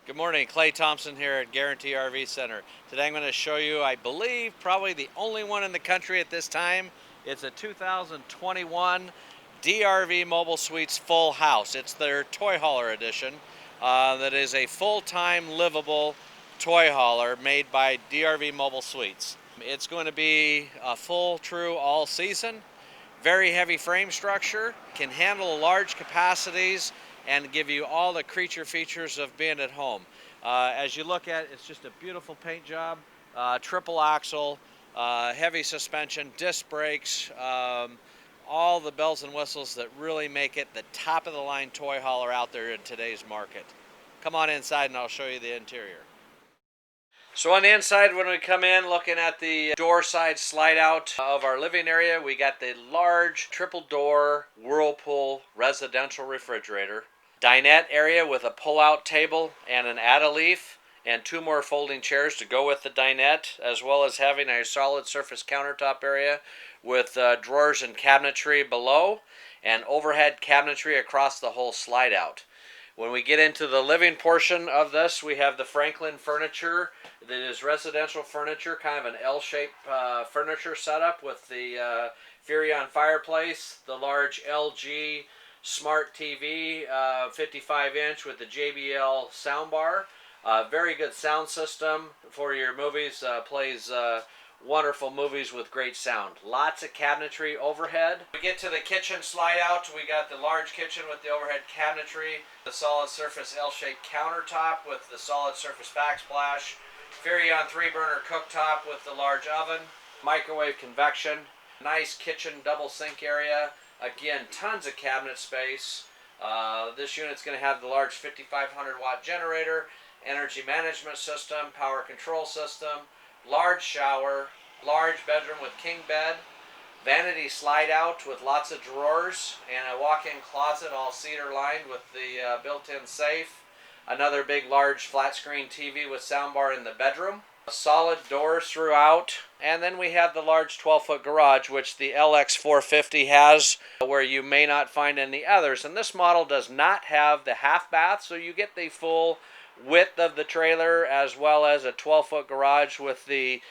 Good morning, Clay Thompson here at Guarantee RV Center. Today I'm going to show you, I believe, probably the only one in the country at this time. It's a 2021 DRV Mobile Suites Full House. It's their Toy Hauler edition. That is a full-time livable toy hauler made by DRV Mobile Suites. It's going to be a full, true, all season. Very heavy frame structure, can handle large capacities and give you all the creature features of being at home. As you look at it, it's just a beautiful paint job, triple axle, heavy suspension, disc brakes, all the bells and whistles that really make it the top of the line toy hauler out there in today's market. Come on inside and I'll show you the interior. So on the inside, when we come in, looking at the door side slide out of our living area, we got the large triple door Whirlpool residential refrigerator. Dinette area with a pull-out table and an add-a-leaf and two more folding chairs to go with the dinette, as well as having a solid surface countertop area with drawers and cabinetry below and overhead cabinetry across the whole slide out. When we get into the living portion of this, we have the Franklin furniture that is residential furniture, kind of an L-shaped furniture setup with the Furrion fireplace, the large LG smart TV, 55-inch with the JBL soundbar. Very good sound system for your movies, plays wonderful movies with great sound. Lots of cabinetry overhead. We get to the kitchen slide out. We got the large kitchen with the overhead cabinetry, the solid surface L-shaped countertop with the solid surface backsplash, Furrion 3-burner cooktop with the large oven, microwave convection, nice kitchen double sink area. Again, tons of cabinet space. This unit's going to have the large 5,500 watt generator, energy management system, power control system, large shower, large bedroom with king bed, vanity slide out with lots of drawers, and a walk-in closet all cedar lined with the built-in safe. Another big large flat screen TV with soundbar in the bedroom. Solid doors throughout. And then we have the large 12-foot garage, which the LX450 has, where you may not find any others. And this model does not have the half bath, so you get the full width of the trailer, as well as a 12-foot garage with the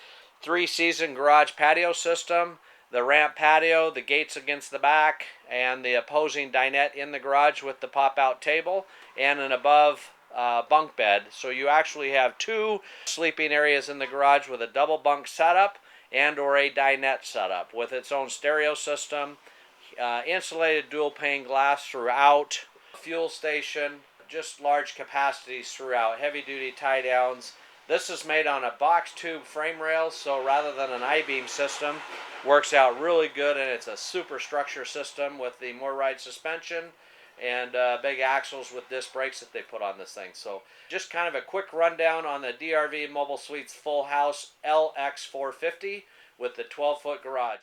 3-season garage patio system, the ramp patio, the gates against the back, and the opposing dinette in the garage with the pop-out table, and an above bunk bed. So you actually have two sleeping areas in the garage with a double bunk setup and or a dinette setup with its own stereo system, insulated dual pane glass throughout, fuel station, just large capacities throughout, heavy duty tie downs. This is made on a box tube frame rail, so rather than an I-beam system, works out really good, and it's a super structure system with the more ride suspension and big axles with disc brakes that they put on this thing. So just kind of a quick rundown on the DRV Mobile Suites Fullhouse LX450 with the 12-foot garage.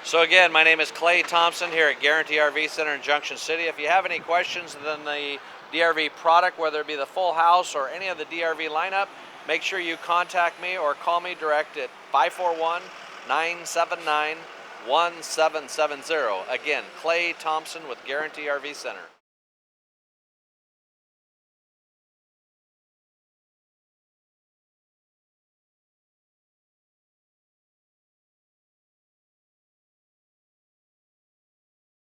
So again, my name is Clay Thompson here at Guarantee RV Center in Junction City. If you have any questions on the DRV product, whether it be the Full House or any of the DRV lineup, make sure you contact me or call me direct at 541-979-1770. Again, Clay Thompson with Guarantee RV Center.